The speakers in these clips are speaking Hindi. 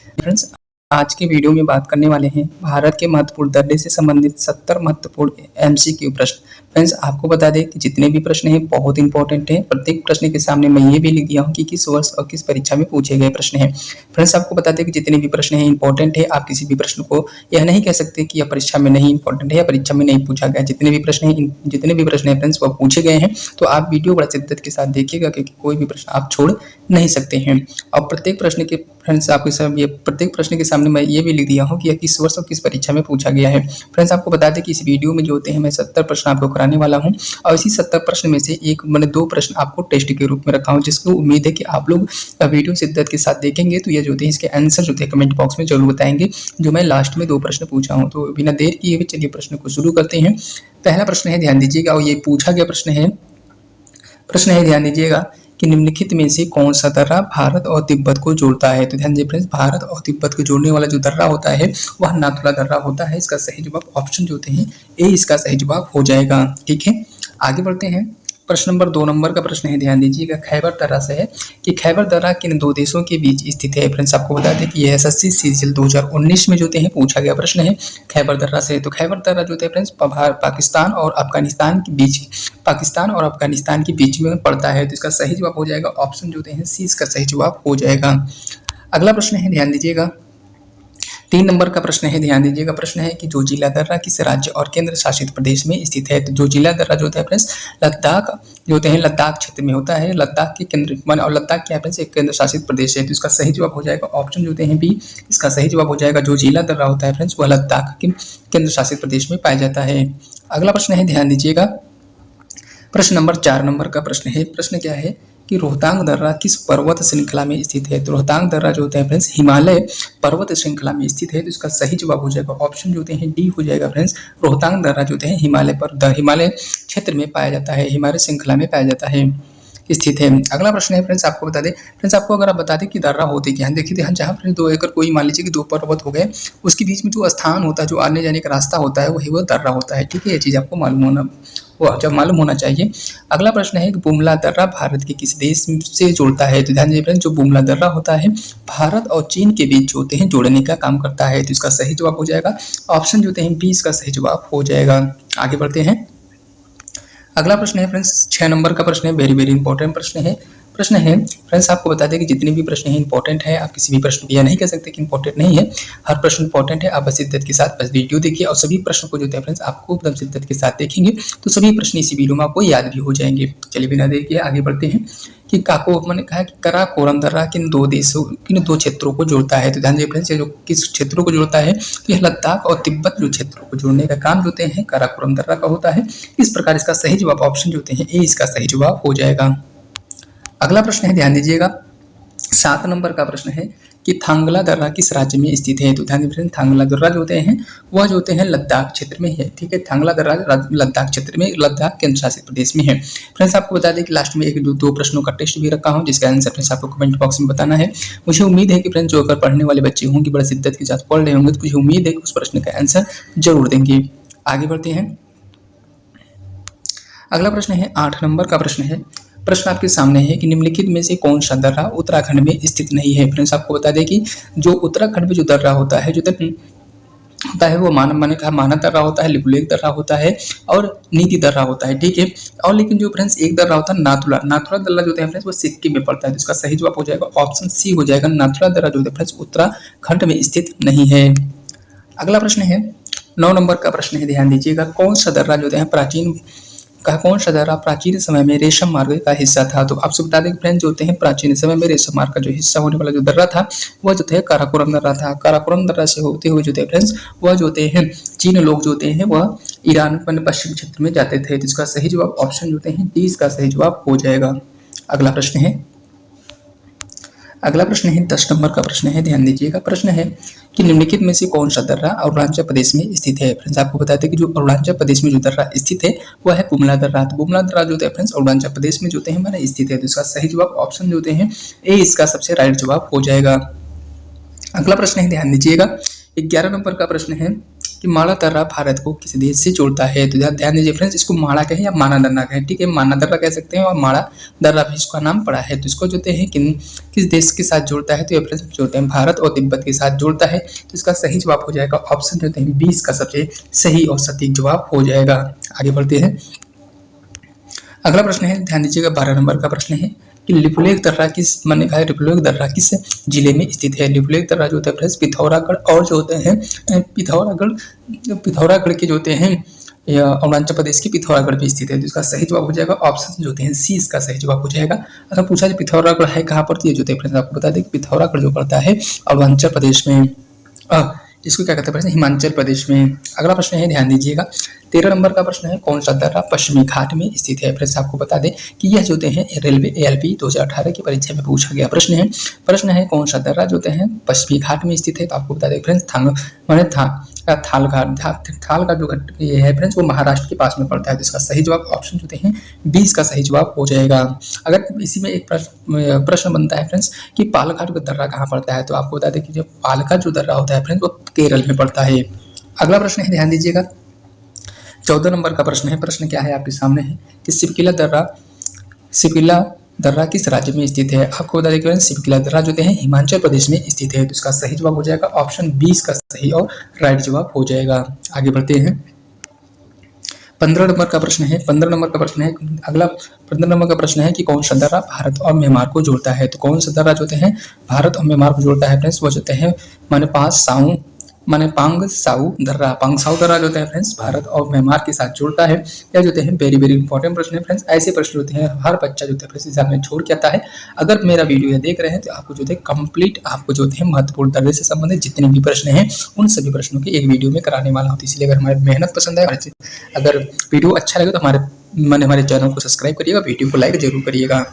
फ्रेंड्स, आज के वीडियो में बात करने वाले हैं भारत के महत्वपूर्ण दर्रे से संबंधित 70 महत्वपूर्ण एमसीक्यू प्रश्न। फ्रेंड्स, आपको बता दें कि जितने भी प्रश्न हैं बहुत इंपॉर्टेंट हैं। प्रत्येक प्रश्न के सामने मैं ये भी लिख दिया हूँ कि किस वर्ष और किस परीक्षा में पूछे गए प्रश्न हैं। फ्रेंड्स, आपको बता दें कि जितने भी प्रश्न हैं इंपॉर्टेंट है। आप किसी भी प्रश्न को यह नहीं कह सकते कि यह परीक्षा में नहीं इंपॉर्टेंट है या परीक्षा में नहीं पूछा गया। जितने भी प्रश्न हैं फ्रेंड्स वह पूछे गए हैं, तो आप वीडियो बड़ा शिद्दत के साथ देखिएगा क्योंकि कोई भी प्रश्न आप छोड़ नहीं सकते हैं। और प्रत्येक प्रश्न के प्रत्येक प्रश्न के सामने मैं ये भी लिख दिया हूँ कि यह किस वर्ष और किस परीक्षा में पूछा गया है। फ्रेंड्स, आपको बता दें कि इस वीडियो में जो होते हैं मैं 70 प्रश्न आपको कराने वाला हूँ और इसी 70 प्रश्न में से मैंने 2 प्रश्न आपको टेस्ट के रूप में रखा हूँ, जिसको उम्मीद है कि आप लोग वीडियो शिद्दत के साथ देखेंगे तो ये जो होते हैं इसके आंसर जो होते हैं कमेंट बॉक्स में जरूर बताएंगे, जो मैं लास्ट में 2 प्रश्न पूछा हूँ। तो बिना देर किए हुए चलिए प्रश्न को शुरू करते हैं। पहला प्रश्न है, ध्यान दीजिएगा, और ये पूछा गया प्रश्न है ध्यान दीजिएगा कि निम्नलिखित में से कौन सा दर्रा भारत और तिब्बत को जोड़ता है। तो ध्यान दीजिए फ्रेंड्स, भारत और तिब्बत को जोड़ने वाला जो दर्रा होता है वह नाथुला दर्रा होता है। इसका सही जवाब ऑप्शन जो होते हैं ए इसका सही जवाब हो जाएगा। ठीक है, आगे बढ़ते हैं। प्रश्न नंबर 2 नंबर का प्रश्न है, ध्यान दीजिएगा, खैबर दर्रा से है कि खैबर दर्रा किन 2 देशों के बीच स्थित है। फ्रेंड्स, आपको बता दें कि यह एसएससी सीजीएल 2019 में जो होते हैं पूछा गया प्रश्न है खैबर दर्रा से। तो खैबर दर्रा जो होते हैं फ्रेंड्स पाकिस्तान और अफगानिस्तान के बीच में पड़ता है। तो इसका सही जवाब हो जाएगा ऑप्शन जो होते हैं सी इसका सही जवाब हो जाएगा। अगला प्रश्न है, ध्यान दीजिएगा, 3 नंबर का प्रश्न है, ध्यान दीजिएगा, प्रश्न है कि जोजिला दर्रा किस राज्य और केंद्र शासित प्रदेश में स्थित है। तो जोजिला दर्रा जो होता है फ्रेंड्स लद्दाख जो होते हैं लद्दाख क्षेत्र में होता है। लद्दाख के केंद्र और लद्दाख क्या है फ्रेंड्स एक केंद्र शासित प्रदेश है। तो इसका सही जवाब हो जाएगा ऑप्शन जो होते हैं बी इसका सही जवाब हो जाएगा। जोजिला दर्रा होता है फ्रेंड्स वह लद्दाख के केंद्र शासित प्रदेश में पाया जाता है। अगला प्रश्न है, ध्यान दीजिएगा, प्रश्न नंबर 4 नंबर का प्रश्न है। प्रश्न क्या है कि रोहतांग दर्रा किस पर्वत श्रृंखला में स्थित है। तो रोहतांग दर्रा जो होता है फ्रेंड्स हिमालय पर्वत श्रृंखला में स्थित है। तो इसका सही जवाब हो जाएगा ऑप्शन जो होते हैं डी हो जाएगा। फ्रेंड्स, रोहतांग दर्रा जो होते हैं हिमालय क्षेत्र में पाया जाता है, हिमालय श्रृंखला में पाया जाता है, स्थित है। अगला प्रश्न है फ्रेंड्स, आपको बता दें फ्रेंड्स, आपको अगर आप बता दें कि दर्रा होते क्या है। देखिए जहाँ फ्रेंड्स 2 एकड़ कोई मान लीजिए कि 2 पर्वत हो गए, उसके बीच में जो स्थान होता है, जो आने जाने का रास्ता होता है वही वो दर्रा होता है। ठीक है, ये चीज़ आपको मालूम होना चाहिए। अगला प्रश्न है कि बुमला दर्रा भारत के किस देश से जोड़ता है। तो ध्यान दीजिए फ्रेंड्स, जो बुमला दर्रा होता है भारत और चीन के बीच होते हैं जोड़ने का काम करता है। तो इसका सही जवाब हो जाएगा ऑप्शन जो होते हैं बी इसका सही जवाब हो जाएगा। आगे बढ़ते हैं। अगला प्रश्न है फ्रेंड्स 6 नंबर का प्रश्न है, वेरी वेरी इंपॉर्टेंट प्रश्न है फ्रेंड्स, आपको बता दें कि जितने भी प्रश्न हैं इंपॉर्टेंट है। आप किसी भी प्रश्न को यह नहीं कह सकते कि इंपॉर्टेंट नहीं है, हर प्रश्न इंपॉर्टेंट है। आप बस शिद्दत के साथ बस वीडियो देखिए और सभी प्रश्न को जो है फ्रेंड्स आपको एकदम शिद्दत के साथ देखेंगे तो सभी प्रश्न इसी वीडियो में आपको याद भी हो जाएंगे। चलिए बिना देर किए आगे बढ़ते हैं कि मैंने कहा कि कराकोरम दर्रा किन 2 क्षेत्रों को जोड़ता है। तो ध्यान दीजिए फ्रेंड्स, जो किस क्षेत्रों को जोड़ता है तो यह लद्दाख और तिब्बत जो क्षेत्रों को जोड़ने का काम होते हैं कराकोरम दर्रा का होता है। इस प्रकार इसका सही जवाब ऑप्शन जो होते हैं ए इसका सही जवाब हो जाएगा। अगला प्रश्न है, ध्यान दीजिएगा, 7 नंबर का प्रश्न है कि थांगला दर्रा किस राज्य में स्थित है। तो ध्यान दीजिए थांगला दर्रा जो होते हैं वह जो होते हैं लद्दाख क्षेत्र में है। ठीक है, थांगला दर्रा लद्दाख क्षेत्र में लद्दाख केंद्र शासित प्रदेश में है। फ्रेंड्स, आपको बता दें कि लास्ट में 1-2 प्रश्नों का टेस्ट भी रखा हूं जिसका आंसर फ्रेंड्स आपको कमेंट बॉक्स में बताना है। मुझे उम्मीद है कि फ्रेंड्स जो अगर पढ़ने वाले बच्चे होंगे बड़ा शिद्दत के साथ पढ़ रहे होंगे तो मुझे उम्मीद है कि उस प्रश्न का आंसर जरूर देंगे। आगे बढ़ते हैं। अगला प्रश्न है 8 नंबर का प्रश्न है। प्रश्न आपके सामने है कि निम्नलिखित में से कौन सा दर्रा उत्तराखंड में स्थित नहीं है। फ्रेंड्स, आपको बता दें कि जो उत्तराखंड में जो दर्रा होता है वो मानव दर्रा होता है, लिपुलेख दर्रा होता है और नीति दर्रा होता है। ठीक है, और लेकिन जो फ्रेंड्स एक दर्रा होता है नाथुला दर्रा जो है फ्रेंड्स वो सिक्किम में पड़ता है। तो इसका सही जवाब हो जाएगा ऑप्शन सी हो जाएगा। नाथुला दर्रा जो है फ्रेंड्स उत्तराखंड में स्थित नहीं है। अगला प्रश्न है 9 नंबर का प्रश्न है, ध्यान दीजिएगा, कौन सा दर्रा प्राचीन समय में रेशम मार्ग का हिस्सा था। तो आपसे बता दें फ्रेंड्स जो होते हैं प्राचीन समय में रेशम मार्ग का जो हिस्सा होने वाला जो दर्रा था वह जो है काराकोरम दर्रा था। काराकोरम दर्रा से होते हुए जो थे फ्रेंड्स वह जो होते हैं चीन लोग जो होते हैं वह ईरान पश्चिम क्षेत्र में जाते थे। तो इसका सही जवाब ऑप्शन जो होते हैं डी इसका सही जवाब हो जाएगा। अगला प्रश्न है 10 नंबर का प्रश्न है, ध्यान दीजिएगा, प्रश्न है कि निम्नलिखित में से कौन सा दर्रा अरुणाचल प्रदेश में स्थित है। फ्रेंड्स, आपको बताते हैं कि जो अरुणाचल प्रदेश में जो दर्रा स्थित है वह है बुमला दर्रा। तो बुमला दर्रा जो है फ्रेंड्स अरुणाचल प्रदेश में जो है हमारा स्थित है। तो इसका सही जवाब ऑप्शन जो होते हैं ए इसका सबसे राइट जवाब हो जाएगा। अगला प्रश्न है, ध्यान दीजिएगा, 11 नंबर का प्रश्न है कि माड़ा दर्रा भारत को किस देश से जोड़ता है? तो ध्यान दीजिए फ्रेंड्स, इसको माड़ा कहें या माना दर्रा कहें, ठीक है, माना दर्रा कह सकते हैं और माड़ा दर्रा भी इसका नाम पड़ा है। तो इसको जोते हैं किस देश के साथ जोड़ता है? तो ये फ्रेंड्स जोड़ते हैं भारत और तिब्बत के साथ जोड़ता है। तो इसका सही जवाब हो जाएगा ऑप्शन जोते हैं 20 का सबसे सही और सटीक जवाब हो जाएगा। आगे बढ़ते हैं। अगला प्रश्न है, ध्यान दीजिएगा 12 नंबर का प्रश्न है कि लिपुलेख दर्रा लिपुलेख दर्रा किस जिले में स्थित है? लिपुलेख दर्रा जो होता है फ्रेंड्स पिथौरागढ़ और जो होते हैं पिथौरागढ़ के जो होते हैं अरुणाचल प्रदेश के पिथौरागढ़ में स्थित है। तो इसका सही जवाब हो जाएगा ऑप्शन जो होते हैं सी, इसका सही जवाब हो जाएगा। अगर पूछा जाए पिथौरागढ़ है कहाँ पर, तो ये जो होते हैं फ्रेंड्स आपको बता दें कि पिथौरागढ़ जो पड़ता है अरुणाचल प्रदेश में, इसको क्या कहते हैं हिमाचल प्रदेश में। अगला प्रश्न है, ध्यान दीजिएगा 13 नंबर का प्रश्न है, कौन सा दर्रा पश्चिमी घाट में स्थित है? फ्रेंड्स आपको बता दें कि यह जो हैं रेलवे ALP 2018 की परीक्षा में पूछा गया प्रश्न है कौन सा दर्रा जो हैं पश्चिमी घाट में स्थित है? तो आपको बता दें फ्रेंड्स थाल घाट जो ये है फ्रेंड्स वो महाराष्ट्र के पास में पड़ता है। तो इसका सही जवाब ऑप्शन जो हैं 20 का सही जवाब हो जाएगा। अगर इसी में एक प्रश्न बनता है फ्रेंड्स कि पालघाट का दर्रा कहाँ पड़ता है? तो आपको बता दें कि जो पालघाट जो दर्रा होता है फ्रेंड्स वो केरल में पड़ता है। अगला प्रश्न है, ध्यान दीजिएगा 14 नंबर का प्रश्न है। प्रश्न क्या है आपके सामने है कि सिपकिला दर्रा किस राज्य में स्थित है? आपको बता दें कि सिपकिला दर्रा जो है हिमाचल प्रदेश में स्थित है। तो इसका सही जवाब हो जाएगा ऑप्शन 20 का सही और राइट जवाब हो जाएगा। आगे बढ़ते हैं। 15 नंबर का प्रश्न है। 15 नंबर का प्रश्न है अगला 15 नंबर का प्रश्न है कि कौन सा दर्रा भारत और म्यांमार को जोड़ता है? तो कौन सा दर्रा जो है भारत और म्यांमार को जोड़ता है फ्रेंड्स? वो जो है पांगसाऊ दर्रा जो है फ्रेंड्स भारत और म्यांमार के साथ जुड़ता है। यह जो है वेरी वेरी इंपॉर्टेंट प्रश्न है फ्रेंड्स। ऐसे प्रश्न होते हैं हर बच्चा जो है फ्रेंड्स एग्जाम में छोड़ के आता है। अगर मेरा वीडियो देख रहे हैं तो आपको जो है कंप्लीट आपको जो है महत्वपूर्ण दर्रे से संबंधित जितने भी प्रश्न हैं उन सभी प्रश्नों की एक वीडियो में कराने वाला हूँ। इसलिए अगर हमारी मेहनत पसंद है, अगर वीडियो अच्छा लगे तो हमारे चैनल को सब्सक्राइब करिएगा, वीडियो को लाइक जरूर करिएगा।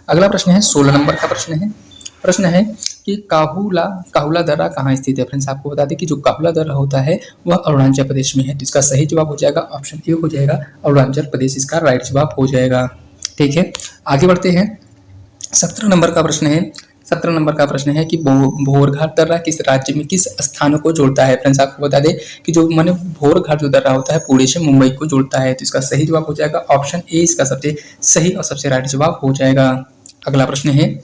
अगला प्रश्न है 16 नंबर का प्रश्न है कि काहुला दर्रा कहाँ स्थित है? फ्रेंड्स आपको बता दें कि जो काहुला दर्रा होता है वह अरुणाचल प्रदेश में है। तो इसका सही जवाब हो जाएगा ऑप्शन ए हो जाएगा अरुणाचल प्रदेश, इसका राइट जवाब हो जाएगा। ठीक है, आगे बढ़ते हैं। 17 नंबर का प्रश्न है कि भोरघाट दर्रा किस राज्य में किस स्थान को जोड़ता है? फ्रेंड्स आपको बता दें कि जो भोरघाट जो दर्रा होता है पुणे से मुंबई को जोड़ता है। तो इसका सही जवाब हो जाएगा ऑप्शन ए, इसका सबसे सही और सबसे राइट जवाब हो जाएगा। अगला प्रश्न है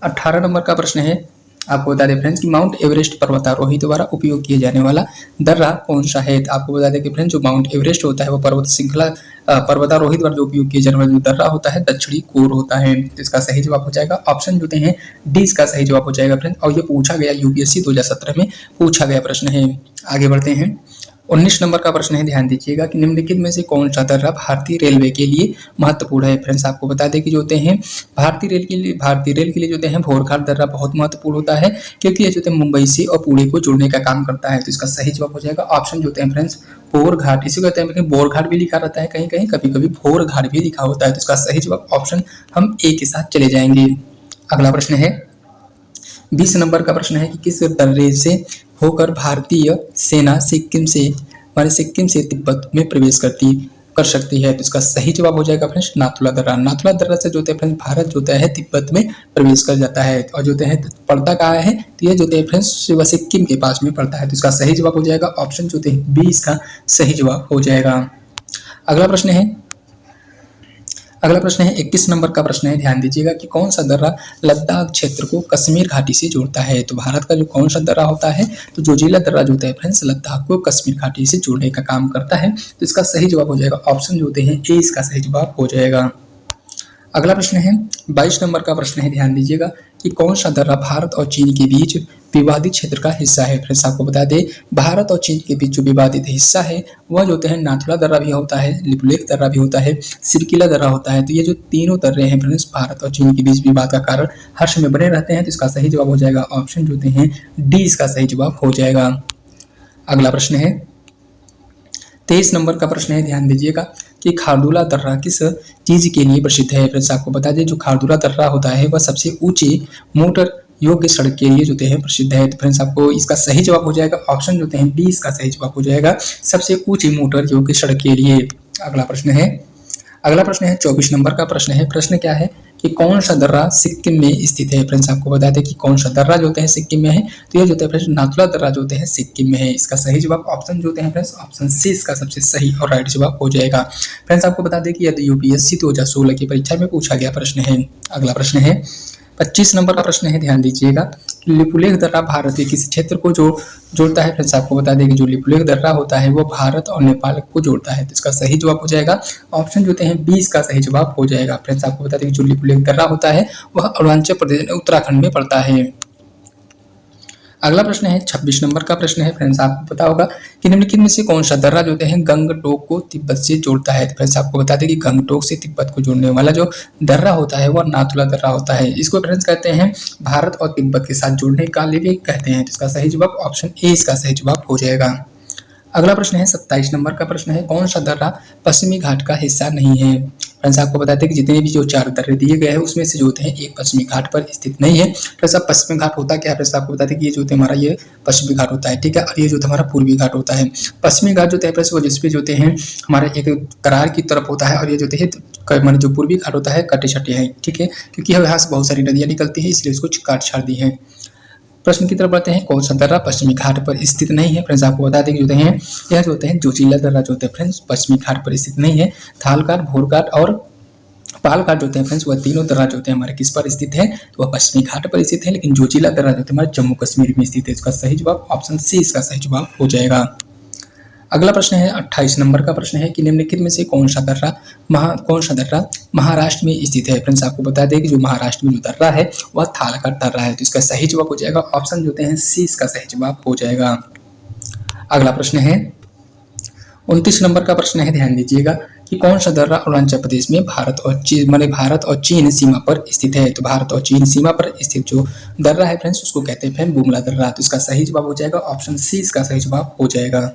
18 नंबर का प्रश्न है। आपको बता दें फ्रेंड्स कि माउंट एवरेस्ट पर्वतारोही द्वारा उपयोग किए जाने वाला दर्रा कौन सा है? तो आपको बता दें कि फ्रेंड्स जो माउंट एवरेस्ट होता है वो पर्वतारोही द्वारा जो उपयोग किए जाने वाला जो दर्रा होता है दक्षिणी कोर होता है। तो इसका सही जवाब हो जाएगा ऑप्शन जो हैं डी, इसका सही जवाब हो जाएगा फ्रेंड्स। और ये पूछा गया UPSC 2017 में पूछा गया प्रश्न है। आगे बढ़ते हैं। 19 नंबर का प्रश्न है, ध्यान दीजिएगा कि निम्नलिखित में से कौन सा दर्रा भारतीय रेलवे के लिए महत्वपूर्ण है? फ्रेंड्स आपको बता दें कि जो होते हैं भारतीय रेल के लिए जो है भोरघाट दर्रा बहुत महत्वपूर्ण होता है क्योंकि ये जो है मुंबई से और पुणे को जोड़ने का काम करता है। तो इसका सही जवाब हो जाएगा ऑप्शन जो है फ्रेंड्स भोरघाट। इसी को कहते हैं बोरघाट भी लिखा रहता है, कहीं कहीं कभी भोरघाट भी लिखा होता है। तो इसका सही जवाब ऑप्शन हम ए के साथ चले जाएंगे। अगला प्रश्न है 20 नंबर का प्रश्न है कि किस दर्रे से होकर भारतीय सेना सिक्किम से तिब्बत में प्रवेश कर सकती है? तो इसका सही जवाब हो जाएगा फ्रेंड्स नाथुला दर्रा से जो है फ्रेंड्स भारत जो है तिब्बत में प्रवेश कर जाता है। और जो है पड़ता कहाँ है? तो ये जो है फ्रेंड्स सिक्किम के पास में पड़ता है। तो इसका सही जवाब हो जाएगा ऑप्शन जो है 20 का सही जवाब हो जाएगा। अगला प्रश्न है 21 नंबर का प्रश्न है। ध्यान दीजिएगा कि कौन सा दर्रा लद्दाख क्षेत्र को कश्मीर घाटी से जोड़ता है? तो भारत का जो कौन सा दर्रा होता है तो जोजिला दर्रा जो होता है फ्रेंड्स लद्दाख को कश्मीर घाटी से जोड़ने का काम करता है। तो इसका सही जवाब हो जाएगा ऑप्शन जो होते हैं ए, इसका सही जवाब हो जाएगा। अगला प्रश्न है 22 नंबर का प्रश्न है। ध्यान दीजिएगा कि कौन सा दर्रा भारत और चीन के बीच विवादित क्षेत्र का हिस्सा है? फ्रेंड्स आपको बता दें भारत और चीन के बीच जो विवादित हिस्सा है वह जो है नाथुला दर्रा भी होता है, लिपुलेख दर्रा भी होता है, सिरकिला दर्रा होता है। तो ये जो तीनों दर्रे हैं फ्रेंड्स भारत और चीन के बीच विवाद का कारण हर समय बने रहते हैं। तो इसका सही जवाब हो जाएगा ऑप्शन जो हैं डी, इसका सही जवाब हो जाएगा। अगला प्रश्न है 23 नंबर का प्रश्न है। ध्यान दीजिएगा कि खारदुला दर्रा किस चीज के लिए प्रसिद्ध है? फ्रेंड्स आपको बता दें जो खारदुला दर्रा होता है वह सबसे ऊंची मोटर योग्य सड़क के लिए जो है प्रसिद्ध है। तो फ्रेंड्स आपको इसका सही जवाब हो जाएगा ऑप्शन जो है बी, इसका सही जवाब हो जाएगा सबसे ऊंची मोटर योग्य सड़क के लिए। अगला प्रश्न है 24 नंबर का प्रश्न है। प्रश्न क्या है कि कौन सा दर्रा सिक्किम में स्थित है। फ्रेंड्स आपको बता दें कि कौन सा दर्रा जो होते हैं सिक्किम में है, तो ये जो होता है फ्रेंड्स नाथुला दर्रा जो होते हैं सिक्किम में है। इसका सही जवाब ऑप्शन जो होते हैं फ्रेंड्स ऑप्शन सी इसका सबसे सही और राइट जवाब हो जाएगा। फ्रेंड्स आपको बता दें कि यदि यूपीएससी 2016 की परीक्षा में पूछा गया प्रश्न है। अगला प्रश्न है 25 नंबर का प्रश्न है, ध्यान दीजिएगा। लिपुलेख दर्रा भारत के किस क्षेत्र को जोड़ता है। फ्रेंड्स आपको बता दें कि जो लिपुलेख दर्रा होता है वो भारत और नेपाल को जोड़ता है, तो इसका सही जवाब हो जाएगा ऑप्शन जो होते हैं 20 का सही जवाब हो जाएगा। फ्रेंड्स आपको बता दें कि जो लिपुलेख दर्रा होता है वह अरुणाचल प्रदेश उत्तराखंड में पड़ता है। अगला प्रश्न है 26 नंबर का प्रश्न है। फ्रेंड्स आपको पता होगा कि निम्नलिखित में से कौन सा दर्रा जो होते हैं गंगटोक को तिब्बत से जोड़ता है। फ्रेंड्स आपको बता दें कि गंगटोक से तिब्बत को जोड़ने वाला जो दर्रा होता है वह नाथुला दर्रा होता है। इसको फ्रेंड्स कहते हैं भारत और तिब्बत के साथ जोड़ने का लिए कहते हैं। इसका सही जवाब ऑप्शन ए इसका सही जवाब हो जाएगा। अगला प्रश्न है 27 नंबर का प्रश्न है, कौन सा दर्रा पश्चिमी घाट का हिस्सा नहीं है। फ्रेंड्स आपको बताते हैं कि जितने भी जो 4 दर्रे दिए गए हैं उसमें से जो होते हैं एक पश्चिमी घाट पर स्थित नहीं है। फ्रेंड्स आप पश्चिमी घाट होता क्या है, फ्रेंड्स आपको बताते हैं कि ये जो होते हैं हमारा ये पश्चिमी घाट होता है, ठीक है, और ये जो हमारा पूर्वी घाट होता है। पश्चिमी घाट जो होता है फ्रेंड्स वो जिसपे जो होते हैं हमारे एक करार की तरफ होता है, और ये जो होते हैं मान जो पूर्वी घाट होता है कटे छटे है, ठीक है, क्योंकि यहाँ से बहुत सारी नदियाँ निकलती है इसलिए उसको काट छाड़ दी है। प्रश्न की तरफ बढ़ते हैं, कौन सा दर्रा पश्चिमी घाट पर स्थित नहीं है। फ्रेंड्स आपको बता दें कि जो हैं यह जो होते हैं जोशीला दर्रा जो होते हैं फ्रेंड्स पश्चिमी घाट पर स्थित नहीं है। थालघाट, भोरघाट और पालघाट जो होते हैं फ्रेंड्स वह तीनों दर्रा जो होते हैं हमारे किस पर स्थित है, तो वह पश्चिमी घाट पर स्थित है, लेकिन जोशीला दर्रा जो होते हैं हमारे जम्मू कश्मीर में स्थित है। इसका सही जवाब ऑप्शन सी इसका सही जवाब हो जाएगा। अगला प्रश्न है 28 नंबर का प्रश्न है कि निम्नलिखित में से कौन सा दर्रा महाराष्ट्र में स्थित है। फ्रेंड्स आपको बता दें कि जो महाराष्ट्र में जो दर्रा है वह थालघाट दर्रा है, तो इसका सही जवाब हो जाएगा ऑप्शन जो होते हैं सी इसका सही जवाब हो जाएगा। अगला प्रश्न है 29 नंबर का प्रश्न है, ध्यान दीजिएगा कि कौन सा दर्रा अरुणाचल प्रदेश में भारत और चीन सीमा पर स्थित है। तो भारत और चीन सीमा पर स्थित जो दर्रा है फ्रेंड्स उसको कहते हैं बुमला दर्रा, तो इसका सही जवाब हो जाएगा ऑप्शन सी इसका सही जवाब हो जाएगा।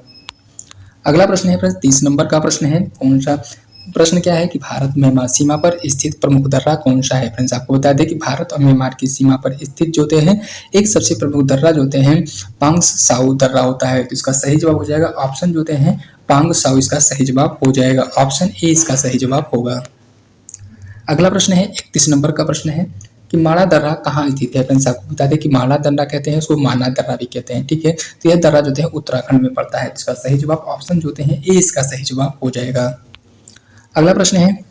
अगला प्रश्न है फ्रेंड्स 30 नंबर का प्रश्न है, कौन सा प्रश्न क्या है कि भारत म्यांमार सीमा पर स्थित प्रमुख दर्रा कौन सा है। फ्रेंड्स आपको बता दें कि भारत और म्यांमार की सीमा पर स्थित जो होते हैं एक सबसे प्रमुख दर्रा जो होते हैं पांग साउ दर्रा होता है, तो इसका सही जवाब हो जाएगा ऑप्शन जो होते हैं पांग साउ इसका सही जवाब हो जाएगा, ऑप्शन ए इसका सही जवाब होगा। अगला प्रश्न है 31 नंबर का प्रश्न है कि माणा दर्रा कहाँ स्थित है। फ्रेंड्स आपको बता दें कि माणा दर्रा कहते हैं, उसको माना दर्रा भी कहते हैं, ठीक है, तो यह दर्रा जो है उत्तराखंड में पड़ता है। इसका सही जवाब ऑप्शन जो होते हैं ए इसका सही जवाब हो जाएगा। अगला प्रश्न है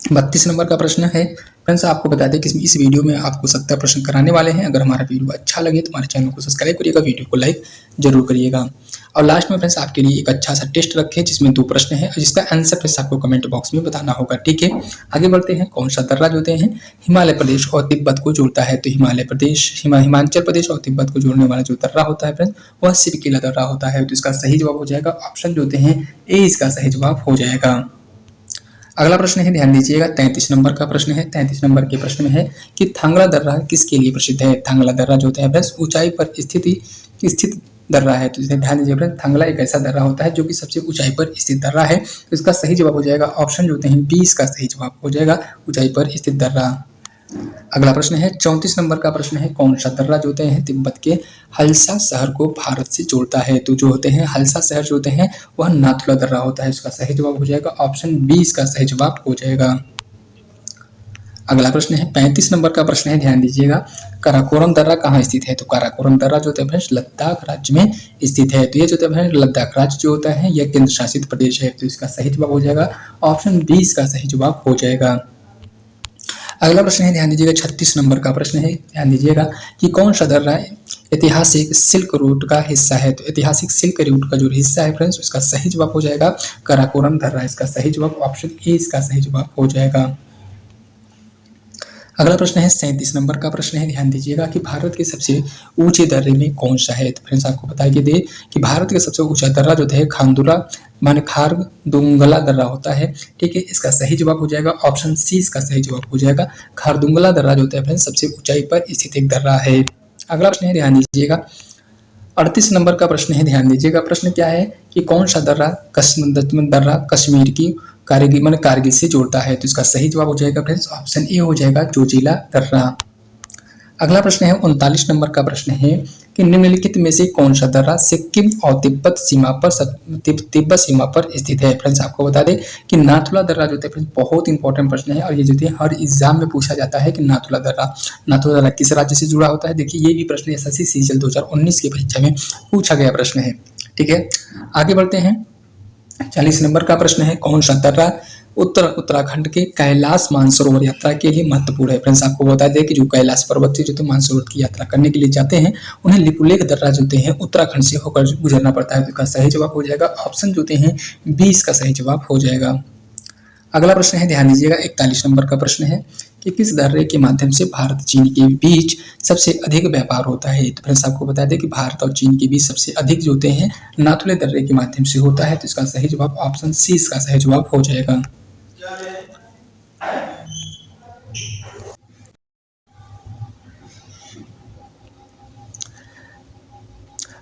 32 नंबर का प्रश्न है। फ्रेंड्स आपको बता दें कि इस वीडियो में आपको 70 प्रश्न कराने वाले हैं। अगर हमारा वीडियो अच्छा लगे तो हमारे चैनल को सब्सक्राइब करिएगा, वीडियो को लाइक जरूर करिएगा, और लास्ट में फ्रेंड्स आपके लिए एक अच्छा सा टेस्ट रखे जिसमें 2 प्रश्न है, जिसका आंसर फ्रेंड्स आपको कमेंट बॉक्स में बताना होगा, ठीक है। आगे बढ़ते हैं, कौन सा दर्रा जो होते हैं हिमालय प्रदेश और तिब्बत को जोड़ता है। तो हिमाचल प्रदेश और तिब्बत को जोड़ने वाला जो दर्रा होता है फ्रेंड्स वह सिरकिला दर्रा होता है, तो इसका सही जवाब हो जाएगा ऑप्शन जो होते हैं ए इसका सही जवाब हो जाएगा। अगला प्रश्न है, ध्यान दीजिएगा 33 नंबर का प्रश्न है। 33 नंबर के प्रश्न में है कि थांगला दर्रा किसके लिए प्रसिद्ध है। थांगला दर्रा जो होता है फ्रेंड्स ऊंचाई पर स्थित दर्रा है, तो ध्यान दीजिए फ्रेंड्स थांगला एक ऐसा दर्रा होता है जो कि सबसे ऊंचाई पर स्थित दर्रा है, तो इसका सही जवाब हो जाएगा ऑप्शन जो होते हैं बी इसका सही जवाब हो जाएगा ऊंचाई पर स्थित दर्रा। अगला प्रश्न है 34 नंबर का प्रश्न है, कौन सा दर्रा जो होते हैं तिब्बत के हल्सा शहर को भारत से जोड़ता है। तो जो होते हैं हल्सा शहर जो होते हैं वह नाथुला दर्रा होता है, इसका सही जवाब हो जाएगा ऑप्शन बी इसका सही जवाब हो जाएगा। अगला प्रश्न है 35 नंबर का प्रश्न है, ध्यान दीजिएगा काराकोरम दर्रा कहाँ स्थित है। तो काराकोरम दर्रा जो होता है फ्रेंड्स लद्दाख राज्य में स्थित है, तो ये जो होता है लद्दाख राज्य जो होता है यह केंद्र शासित प्रदेश है, तो इसका सही जवाब हो जाएगा ऑप्शन बी इसका सही जवाब हो जाएगा। अगला प्रश्न है, ध्यान दीजिएगा 36 नंबर का प्रश्न है, ध्यान दीजिएगा कि कौन सा दर्रा ऐतिहासिक सिल्क रूट का हिस्सा है। तो ऐतिहासिक सिल्क रूट का जो हिस्सा है फ्रेंड्स उसका सही जवाब हो जाएगा काराकोरम दर्रा, इसका सही जवाब ऑप्शन ए इसका सही जवाब हो जाएगा। अगला प्रश्न है 37 नंबर का प्रश्न है, ध्यान दीजिएगा कि भारत के सबसे ऊंचे दर्रे में कौन सा है। तो फ्रेंड्स आपको बताइए दे कि भारत का सबसे ऊंचा दर्रा जो है खारदुंगला दर्रा होता है, ठीक है, इसका सही जवाब हो जाएगा ऑप्शन सी इसका सही जवाब हो जाएगा खारदुंगला दर्रा जो होता है फ्रेंड्स सबसे ऊंचाई पर स्थित एक दर्रा है। अगला प्रश्न है, ध्यान दीजिएगा 38 नंबर का प्रश्न है, ध्यान दीजिएगा प्रश्न क्या है कि कौन सा दर्रा कश्मीर की कारगिल से जोड़ता है। तो इसका सही जवाब हो जाएगा फ्रेंड्स ऑप्शन ए हो जाएगा जोजिला दर्रा। अगला प्रश्न है 39 नंबर का प्रश्न है कि निम्नलिखित में से कौन सा दर्रा सिक्किम और तिब्बत सीमा पर स्थित है। फ्रेंड्स आपको बता दें कि नाथुला दर्रा जो है फ्रेंड्स बहुत इंपॉर्टेंट प्रश्न है और ये जो है हर एग्जाम में पूछा जाता है कि नाथुला दर्रा किस राज्य से जुड़ा होता है। देखिए ये भी प्रश्न एसएससी सीजीएल 2019 की परीक्षा में पूछा गया प्रश्न है। ठीक है, आगे बढ़ते हैं। 40 नंबर का प्रश्न है कौन सा दर्रा उत्तराखंड के कैलाश मानसरोवर यात्रा के लिए महत्वपूर्ण है। फ्रेंड्स आपको बता दें कि जो कैलाश पर्वत से जो मानसरोवर की यात्रा करने के लिए जाते हैं उन्हें लिपुलेख दर्रा जो हैं उत्तराखंड से होकर गुजरना पड़ता है। तो इसका सही जवाब हो जाएगा ऑप्शन जो हैं 20 का सही जवाब हो जाएगा। अगला प्रश्न है, ध्यान दीजिएगा, 41 नंबर का प्रश्न है कि किस दर्रे के माध्यम से भारत चीन के बीच सबसे अधिक व्यापार होता है। तो फ्रेंड्स आपको बता दें कि भारत और चीन के बीच सबसे अधिक जो होते हैं नाथुला दर्रे के माध्यम से होता है। तो इसका सही जवाब ऑप्शन सी इसका सही जवाब हो जाएगा।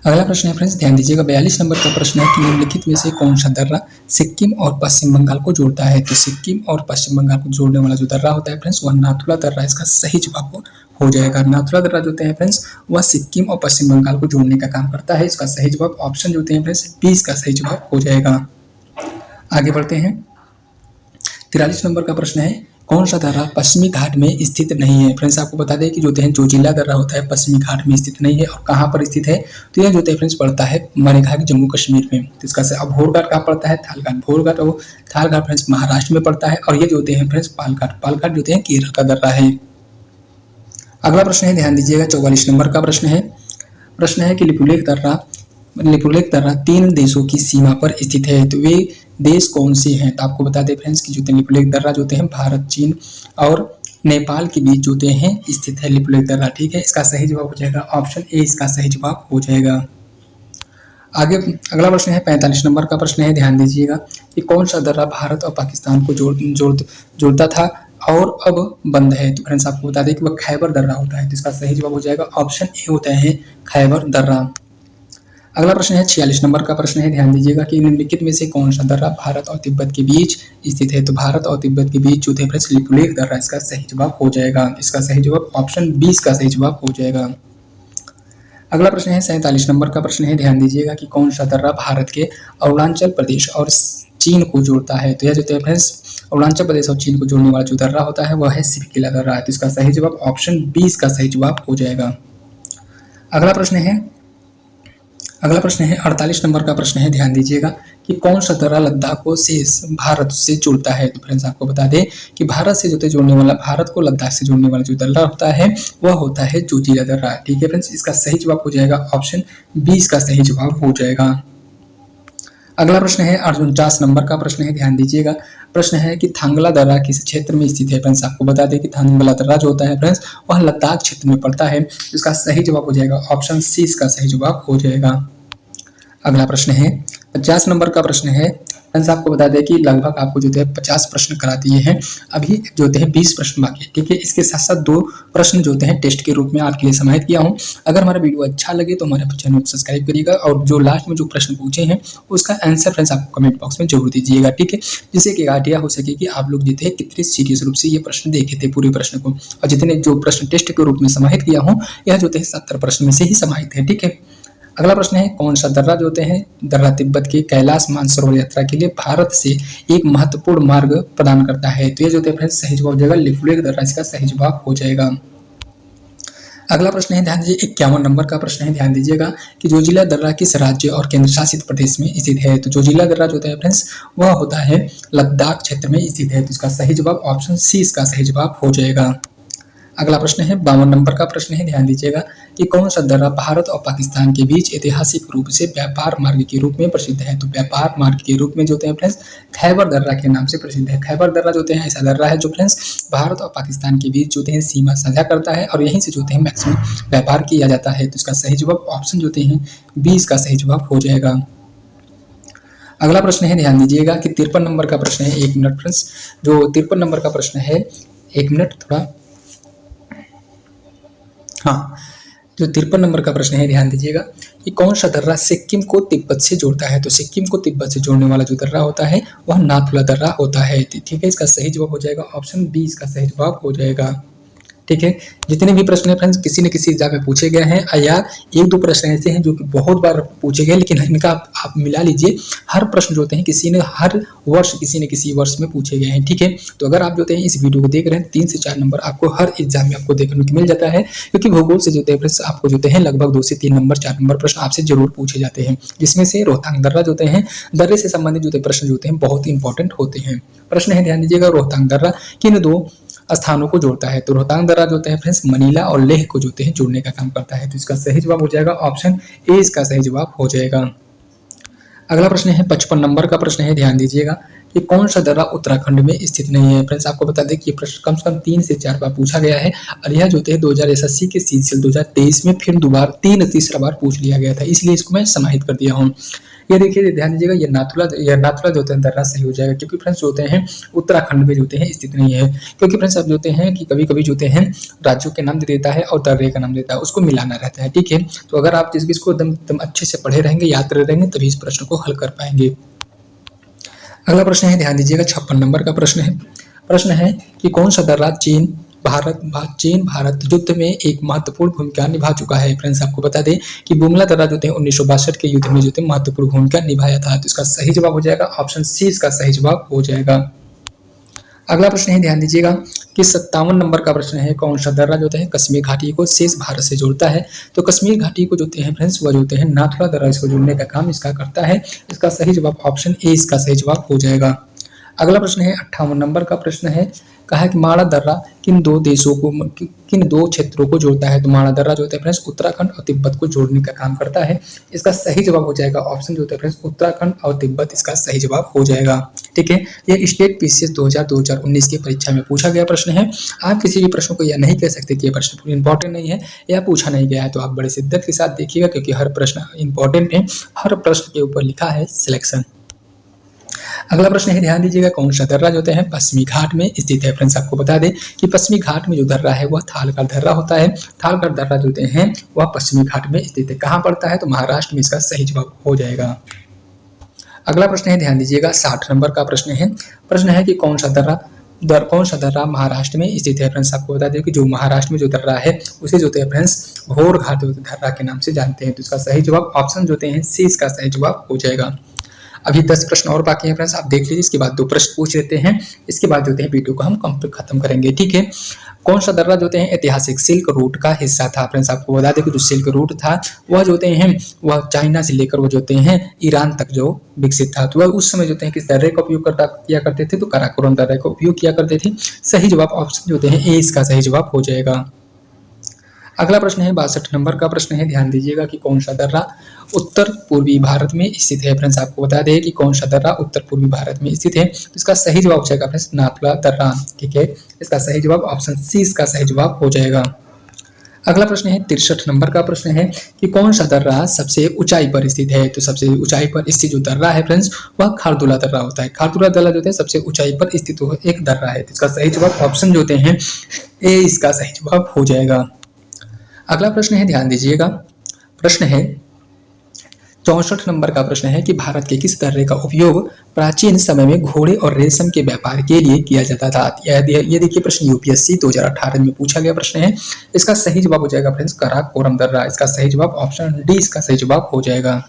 अगला प्रश्न है फ्रेंड्स, ध्यान दीजिएगा, 42 नंबर का प्रश्न है कि निम्नलिखित में से कौन सा दर्रा सिक्किम और पश्चिम बंगाल को जोड़ता है। तो सिक्किम और पश्चिम बंगाल को जोड़ने वाला जो दर्रा होता है फ्रेंड्स वह नाथुला दर्रा इसका सही जवाब हो जाएगा। नाथुला दर्रा जो है फ्रेंड्स वह सिक्किम और पश्चिम बंगाल को जोड़ने का काम करता है। इसका सही जवाब ऑप्शन जो है फ्रेंड्स 20 का सही जवाब हो जाएगा। आगे बढ़ते हैं। 43 नंबर का प्रश्न है कौन सा दर्रा पश्चिमी घाट में स्थित नहीं है। फ्रेंड्स आपको बता दें कि जो है जोजिला दर्रा होता है पश्चिमी घाट में स्थित नहीं है। और कहाँ पर स्थित है तो यह जो है फ्रेंड्स पड़ता है मैंने कहा कि जम्मू कश्मीर में। तो इसका अभोर घाट कहाँ पड़ता है, थालघाट। भोर घाट और थालघाट फ्रेंड्स महाराष्ट्र में पड़ता है। और ये जो है फ्रेंड्स पालघाट जो है केरल का दर्रा है। अगला प्रश्न है, ध्यान दीजिएगा, 44 नंबर का प्रश्न है कि लिपुलेख दर्रा 3 देशों की सीमा पर स्थित है। तो वे देश कौन से हैं। तो आपको बता दें फ्रेंड्स कि जो लिपुलेख दर्रा जो हैं भारत, चीन और नेपाल के बीच जो हैं स्थित है लिपुलेख दर्रा। ठीक है, इसका सही जवाब हो जाएगा ऑप्शन ए इसका सही जवाब हो जाएगा। आगे अगला प्रश्न है 45 नंबर का प्रश्न है, ध्यान दीजिएगा कि कौन सा दर्रा भारत और पाकिस्तान को जोड़ता था और अब बंद है। तो फ्रेंड्स आपको बता दें कि वह खैबर दर्रा होता है। तो इसका सही जवाब हो जाएगा ऑप्शन ए होता है खैबर दर्रा। अगला प्रश्न है 46 नंबर का प्रश्न है, ध्यान दीजिएगा कि निम्नलिखित में से कौन सा दर्रा भारत और तिब्बत के बीच स्थित है। तो भारत और तिब्बत के बीच जो है फ्रेंड्स लिपुलेख दर्रा इसका सही जवाब हो जाएगा। इसका सही जवाब ऑप्शन 20 का सही जवाब हो जाएगा। अगला प्रश्न है 47 नंबर का प्रश्न है, ध्यान दीजिएगा कि कौन सा दर्रा भारत के अरुणाचल प्रदेश और चीन को जोड़ता है। तो यह जो है फ्रेंड्स अरुणाचल प्रदेश और चीन को जोड़ने वाला जो दर्रा होता है वह है सिरकिला दर्रा है। तो इसका सही जवाब ऑप्शन 20 का सही जवाब हो जाएगा। अगला प्रश्न है 48 नंबर का प्रश्न है, ध्यान दीजिएगा कि कौन सा दर्रा लद्दाख को भारत से जोड़ता है। तो फ्रेंड्स आपको बता दें कि भारत से जोड़ने वाला, भारत को लद्दाख से जोड़ने वाला जो दर्रा होता है वह होता है जोजिला दर्रा। ठीक है फ्रेंड्स, इसका सही जवाब हो जाएगा ऑप्शन 20 का सही जवाब हो जाएगा। अगला प्रश्न है 49 नंबर का प्रश्न है, ध्यान दीजिएगा, प्रश्न है कि थांगला दर्रा किस क्षेत्र में स्थित है। फ्रेंड्स आपको बता दें कि थांगला दर्रा जो होता है फ्रेंड्स वह लद्दाख क्षेत्र में पड़ता है। इसका सही जवाब हो जाएगा ऑप्शन सी इसका सही जवाब हो जाएगा। अगला प्रश्न है 50 नंबर का प्रश्न है, फ्रेंड्स आपको बता दें कि लगभग आपको जो है 50 प्रश्न करा दिए हैं, अभी जो है 20 प्रश्न बाकी है। ठीक है, इसके साथ साथ 2 प्रश्न जो हैं टेस्ट के रूप में आपके लिए समाहित किया हूं। अगर हमारा वीडियो अच्छा लगे तो हमारे चैनल को सब्सक्राइब करिएगा और जो लास्ट में जो प्रश्न पूछे हैं उसका आंसर फ्रेंड्स आपको कमेंट बॉक्स में जरूर दीजिएगा। ठीक है, जिससे कि आइडिया हो सके कि आप लोग जो है कितने सीरियस रूप से ये प्रश्न देखे थे पूरे प्रश्न को। और जितने जो प्रश्न टेस्ट के रूप में समाहित किया हूँ यह जो है 70 प्रश्न में से ही समाहित है। ठीक है, अगला प्रश्न है कौन सा दर्रा जो हैं दर्रा तिब्बत के कैलाश मानसरोवर यात्रा के लिए भारत से एक महत्वपूर्ण मार्ग प्रदान करता है। तो ये जो है फ्रेंड्स सही जवाब हो जाएगा लिपुलेख दर्रा इसका सही जवाब हो जाएगा। अगला प्रश्न है, ध्यान दीजिए 51 नंबर का प्रश्न है, ध्यान दीजिएगा कि जोजिला दर्रा किस राज्य और केंद्र शासित प्रदेश में स्थित है। तो जोजिला दर्रा जो है फ्रेंड्स वह होता है लद्दाख क्षेत्र में स्थित है। तो इसका सही जवाब ऑप्शन सी इसका सही जवाब हो जाएगा। अगला प्रश्न है 52 नंबर का प्रश्न है, ध्यान दीजिएगा कि कौन सा दर्रा भारत और पाकिस्तान के बीच ऐतिहासिक रूप से व्यापार मार्ग के रूप में प्रसिद्ध है। तो व्यापार मार्ग के रूप में जो है फ्रेंड्स खैबर दर्रा के नाम से प्रसिद्ध है। खैबर दर्रा जो है ऐसा दर्रा है जो फ्रेंड्स भारत और पाकिस्तान के बीच जो है सीमा साझा करता है और यहीं से जो है मैक्सिमम व्यापार किया जाता है। तो इसका सही जवाब ऑप्शन जो है 20 का सही जवाब हो जाएगा। अगला प्रश्न है, ध्यान दीजिएगा कि 53 नंबर का प्रश्न है, 1 मिनट फ्रेंड्स, जो 53 नंबर का प्रश्न है 1 मिनट थोड़ा, हाँ, जो 53 नंबर का प्रश्न है ध्यान दीजिएगा कि कौन सा दर्रा सिक्किम को तिब्बत से जोड़ता है। तो सिक्किम को तिब्बत से जोड़ने वाला जो दर्रा होता है वह नाथुला दर्रा होता है। ठीक है, इसका सही जवाब हो जाएगा ऑप्शन 20 का सही जवाब हो जाएगा। ठीक है। जितने भी प्रश्न है फ्रेंड्स किसी न किसी एग्जाम में पूछे गए हैं या एक दो प्रश्न ऐसे हैं जो कि बहुत बार पूछे गए, लेकिन इनका आप मिला लीजिए, हर प्रश्न जो होते हैं किसी ने हर वर्ष किसी न किसी वर्ष में पूछे गए हैं, ठीक है। तो अगर आप जो होते हैं इस वीडियो को देख रहे हैं 3 से 4 नंबर आपको हर एग्जाम में आपको देखने को मिल जाता है, क्योंकि भूगोल से जो होते हैं फ्रेंड्स आपको जो होते हैं लगभग 2 से 3 नंबर 4 नंबर प्रश्न आपसे जरूर पूछे जाते हैं, जिसमें से रोहतांग दर्रा जो होते हैं, दर्रे से संबंधित जो प्रश्न जो होते हैं बहुत इंपॉर्टेंट होते हैं। प्रश्न है, ध्यान दीजिएगा, रोहतांग दर्रा किन 2 स्थानों को जोड़ता है? तो रोहतांग दर्रा जो होता है फ्रेंड्स मनीला और लेह को जो होते हैं जोड़ने का काम करता है। तो इसका सही जवाब हो जाएगा ऑप्शन ए, इसका सही जवाब हो जाएगा। अगला प्रश्न है 55 नंबर का प्रश्न है, ध्यान दीजिएगा कि कौन सा दर्रा उत्तराखंड में स्थित नहीं है? फ्रेंड्स आपको बता दें कि ये प्रश्न कम से कम 3 से 4 बार पूछा गया है और यह जो होते हैं 2000 एसएससी के सीजीएल 2023 में फिर तीसरा बार पूछ लिया गया था, इसलिए इसको मैं समाहित कर दिया हूँ। ये देखिए, ध्यान दीजिएगा, ये नाथुला जो होता है दर्रा सही हो जाएगा, क्योंकि फ्रेंड्स जो होते हैं उत्तराखंड में जो होते हैं स्थित नहीं है। क्योंकि फ्रेंड्स अब जो होते हैं कि कभी कभी जो होते हैं राज्यों के नाम दे देता है और दर्रे का नाम देता है, उसको मिलाना रहता है, ठीक है। तो अगर आप इसको एकदम अच्छे से पढ़े रहेंगे, याद कर रहेंगे, तभी इस प्रश्न को हल कर पाएंगे। अगला प्रश्न है, ध्यान दीजिएगा 56 नंबर का प्रश्न है कि कौन सा दर्रा चीन भारत युद्ध में एक महत्वपूर्ण भूमिका निभा चुका है? फ्रेंड्स आपको बता दें कि बुमला दर्रा जो है 1962 के युद्ध में जो है महत्वपूर्ण भूमिका निभाया था। तो इसका सही जवाब हो जाएगा ऑप्शन सी, इसका सही जवाब हो जाएगा। अगला प्रश्न है, ध्यान दीजिएगा कि 57 नंबर का प्रश्न है, कौन सा दर्रा जो है कश्मीर घाटी को शेष भारत से जोड़ता है? तो कश्मीर घाटी को जो है फ्रेंड्स वह जो है नाथुला दर्रा इसको जोड़ने का काम इसका करता है। इसका सही जवाब ऑप्शन ए, इसका सही जवाब हो जाएगा। अगला प्रश्न है 58 नंबर का प्रश्न है, कहा है कि माड़ा दर्रा किन 2 क्षेत्रों को जोड़ता है? तो माड़ा दर्रा जो होता है फ्रेंड्स उत्तराखंड और तिब्बत को जोड़ने का काम करता है। इसका सही जवाब हो जाएगा ऑप्शन जो होता है फ्रेंड्स उत्तराखंड और तिब्बत, इसका सही जवाब हो जाएगा, ठीक है। ये स्टेट पीसीएस 2019 की परीक्षा में पूछा गया प्रश्न है। आप किसी भी प्रश्न को यह नहीं कह सकते कि यह प्रश्न इंपॉर्टेंट नहीं है या पूछा नहीं गया है, तो आप बड़े शिद्दत के साथ देखिएगा, क्योंकि हर प्रश्न इंपॉर्टेंट है, हर प्रश्न के ऊपर लिखा है सिलेक्शन। अगला प्रश्न है, ध्यान दीजिएगा, कौन सा दर्रा जो है पश्चिमी घाट में स्थित है? फ्रेंड्स आपको बता दें कि पश्चिमी घाट में जो दर्रा है वह थालकर दर्रा होता है। थालकर दर्रा जो है वह पश्चिमी घाट में स्थित है। कहाँ पड़ता है? तो महाराष्ट्र में, इसका सही जवाब हो जाएगा। अगला प्रश्न है, ध्यान दीजिएगा 60 नंबर का प्रश्न है कि कौन सा दर्रा महाराष्ट्र में स्थित है? फ्रेंड्स आपको बता दें कि जो महाराष्ट्र में जो दर्रा है उसे जो है फ्रेंड्स घोर घाट दर्रा के नाम से जानते हैं। तो इसका सही जवाब ऑप्शन जो है सी, इसका सही जवाब हो जाएगा। अभी 10 प्रश्न और बाकी हैं फ्रेंड्स, आप देख लीजिए, इसके बाद 2 प्रश्न पूछ लेते हैं, इसके बाद जो है वीडियो को हम कंप्लीट खत्म करेंगे, ठीक है। कौन सा दर्रा जो है ऐतिहासिक सिल्क रूट का हिस्सा था? फ्रेंड्स आपको बता दें कि जो सिल्क रूट था वह जो हैं वह चाइना से लेकर वो जो हैं ईरान तक जो विकसित था। तो वह उस समय जो है किस दर्रे का उपयोग किया करते थे? तो काराकोरम दर्रे का उपयोग किया करते थे। सही जवाब ऑप्शन जो है ए, इसका सही जवाब हो जाएगा। अगला प्रश्न है 62 नंबर का प्रश्न है, ध्यान दीजिएगा कि कौन सा दर्रा उत्तर पूर्वी भारत में स्थित है? फ्रेंड्स आपको बता दें कि कौन सा दर्रा उत्तर पूर्वी भारत में स्थित है। तो इसका सही जवाब हो जाएगा फ्रेंड्स नाथुला दर्रा, ठीक है। इसका सही जवाब ऑप्शन सी, इसका सही जवाब हो जाएगा। अगला प्रश्न है 63 नंबर का प्रश्न है कि कौन सा दर्रा सबसे ऊंचाई पर स्थित है? तो सबसे ऊंचाई पर स्थित जो दर्रा है फ्रेंड्स वह खारदुला दर्रा होता है। खारदुला दर्रा जो है सबसे ऊंचाई पर स्थित एक दर्रा है। तो इसका सही जवाब ऑप्शन जो हैं ए, इसका सही जवाब हो जाएगा। अगला प्रश्न है, ध्यान दीजिएगा, प्रश्न है 64 नंबर का प्रश्न है कि भारत के किस दर्रे का उपयोग प्राचीन समय में घोड़े और रेशम के व्यापार के लिए किया जाता था? ये देखिए प्रश्न यूपीएससी 2018 में पूछा गया प्रश्न है। इसका सही जवाब हो जाएगा फ्रेंड्स काराकोरम दर्रा, इसका सही जवाब ऑप्शन डी, इसका सही जवाब हो जाएगा।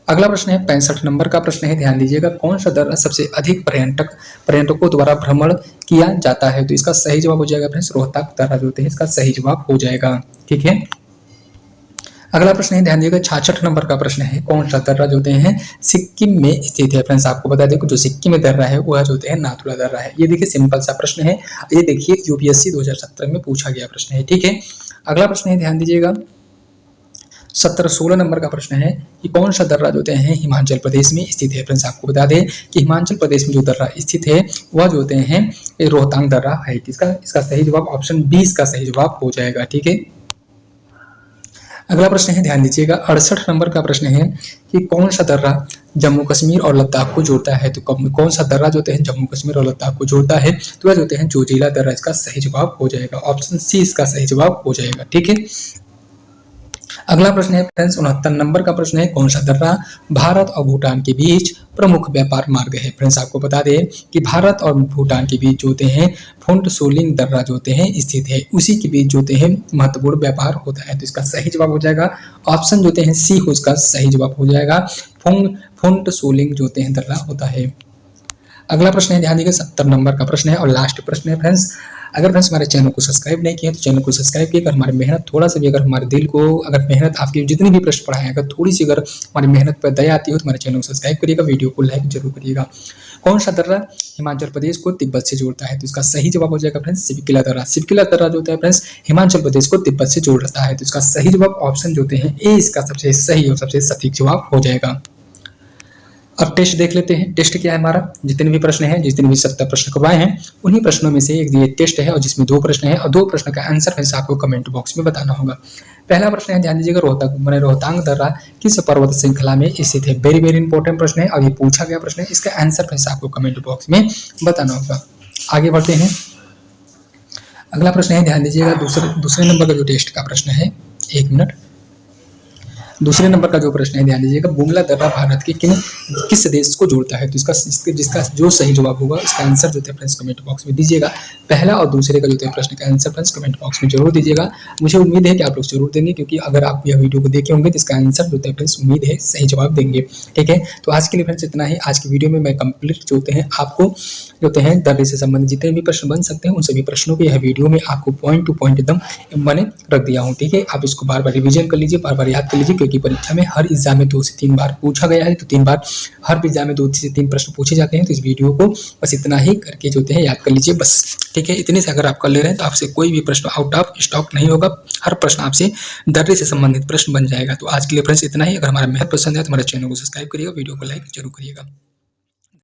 अगला प्रश्न है 65 नंबर का प्रश्न है, ध्यान दीजिएगा, कौन सा दर्रा सबसे अधिक पर्यटकों द्वारा भ्रमण किया जाता है? तो इसका सही जवाब हो जाएगा फ्रेंड्स रोहतक दर्रा जो है इसका सही जवाब हो जाएगा, ठीक है। अगला प्रश्न है, ध्यान दीजिएगा 66 नंबर का प्रश्न है, कौन सा दर्रा जो है सिक्किम में स्थित है? फ्रेंड्स आपको बता दें जो सिक्किम में दर्रा है वह जो है नाथुला दर्रा है। ये देखिए सिंपल सा प्रश्न है, ये देखिए यूपीएससी 2017 में पूछा गया प्रश्न है, ठीक है। अगला प्रश्न है, ध्यान दीजिएगा 16 नंबर का प्रश्न है कि कौन सा दर्रा जो है हिमाचल प्रदेश में स्थित है? फ्रेंड्स आपको बता दें कि हिमाचल प्रदेश में जो दर्रा स्थित है वह जो हैं रोहतांग दर्रा है। इसका सही जवाब ऑप्शन बी, इसका सही जवाब हो जाएगा, ठीक है। अगला प्रश्न है, ध्यान दीजिएगा 68 नंबर का प्रश्न है कि कौन सा दर्रा जम्मू कश्मीर और लद्दाख को जोड़ता है? तो कौन सा दर्रा जो है जम्मू कश्मीर और लद्दाख को जोड़ता है? तो वह जो है जोजिला दर्रा, इसका सही जवाब हो जाएगा ऑप्शन सी, इसका सही जवाब हो जाएगा, ठीक है। अगला प्रश्न है फ्रेंड्स 69 नंबर का प्रश्न है, कौन सा दर्रा भारत और भूटान के बीच प्रमुख व्यापार मार्ग है। फ्रेंड्स आपको बता दें कि भारत और भूटान के बीच जो होते हैं फुंटसोलिंग दर्रा जो होते हैं स्थित है, उसी के बीच जो होते हैं महत्वपूर्ण व्यापार होता है। तो इसका सही जवाब हो जाएगा ऑप्शन जो होते हैं सी, उसका सही जवाब हो जाएगा फुंटसोलिंग जो होते हैं दर्रा होता है। अगला प्रश्न है, ध्यान दीजिए 70 नंबर का प्रश्न है और लास्ट प्रश्न है फ्रेंड्स। अगर फ्रेंड्स हमारे चैनल को सब्सक्राइब नहीं किया तो चैनल को सब्सक्राइब किया, अगर हमारी मेहनत थोड़ा सा भी, अगर हमारे दिल को, अगर मेहनत आपकी जितनी भी प्रश्न पढ़ाए, अगर थोड़ी सी अगर हमारी मेहनत पर दया आती हो तो हमारे चैनल को सब्सक्राइब करिएगा, वीडियो को लाइक जरूर करिएगा। कौन सा दर्रा हिमाचल प्रदेश को तिब्बत से जोड़ता है। तो इसका सही जवाब हो जाएगा फ्रेंड्स सिवकिला दर्रा। सिवकिला दर्रा जो होता है फ्रेंड्स हिमाचल प्रदेश को तिब्बत से जोड़ता है। तो इसका सही जवाब ऑप्शन जो होते हैं ए, इसका सबसे सही और सबसे सटीक जवाब हो जाएगा। अब टेस्ट देख लेते हैं। टेस्ट क्या है हमारा, जितने भी प्रश्न हैं, जितने भी 70 प्रश्न करवाए हैं, उन्हीं प्रश्नों में से एक ये टेस्ट है और जिसमें 2 प्रश्न है और 2 प्रश्न का आंसर है आपको कमेंट बॉक्स में बताना होगा। पहला प्रश्न है, ध्यान दीजिएगा, रोहतांग दर्रा किस पर्वत श्रृंखला में स्थित है। वेरी वेरी इंपॉर्टेंट प्रश्न है और ये पूछा गया प्रश्न है, इसका आंसर है आपको कमेंट बॉक्स में बताना होगा। आगे बढ़ते हैं। अगला प्रश्न है, ध्यान दीजिएगा, दूसरे नंबर का जो टेस्ट का प्रश्न है, 1 मिनट। दूसरे नंबर का जो प्रश्न है, ध्यान दीजिएगा, बुंगला दर्रा भारत के किस देश को जोड़ता है। तो जिसका जो सही जवाब होगा इसका आंसर जो है फ्रेंड्स कमेंट बॉक्स में दीजिएगा। पहला और दूसरे का जो है प्रश्न का आंसर फ्रेंड्स कमेंट बॉक्स में जरूर दीजिएगा। मुझे उम्मीद है कि आप लोग जरूर देंगे, क्योंकि अगर आप यह वीडियो को देखे होंगे तो इसका आंसर जो है फ्रेंड्स उम्मीद है सही जवाब देंगे। ठीक है, तो आज के लिए फ्रेंड्स इतना ही। आज की वीडियो में मैं कंप्लीट जो होते हैं आपको जो होते हैं दर्रे से संबंधित जितने भी प्रश्न बन सकते हैं उन सभी प्रश्नों को यह वीडियो में आपको पॉइंट टू पॉइंट एकदम मैंने रख दिया हूँ। ठीक है, आप इसको बार बार रिविजन कर लीजिए, बार बार याद कर लीजिए, क्योंकि परीक्षा में हर एग्जाम में 2 से 3 बार पूछा गया है। तो 3 बार हर एग्जाम में 2 से 3 प्रश्न पूछे जाते हैं। तो इस वीडियो को बस इतना ही करके जो है याद कर लीजिए बस। ठीक है, इतने से अगर आप कर ले रहे हैं तो आपसे कोई भी प्रश्न आउट ऑफ स्टॉक नहीं होगा, हर प्रश्न आपसे दर्रे से संबंधित प्रश्न बन जाएगा। तो आज के लिए फ्रेंड्स इतना ही। अगर हमारा मेहनत पसंद है तो हमारे चैनल को सब्सक्राइब करिएगा, वीडियो को लाइक जरूर करिएगा।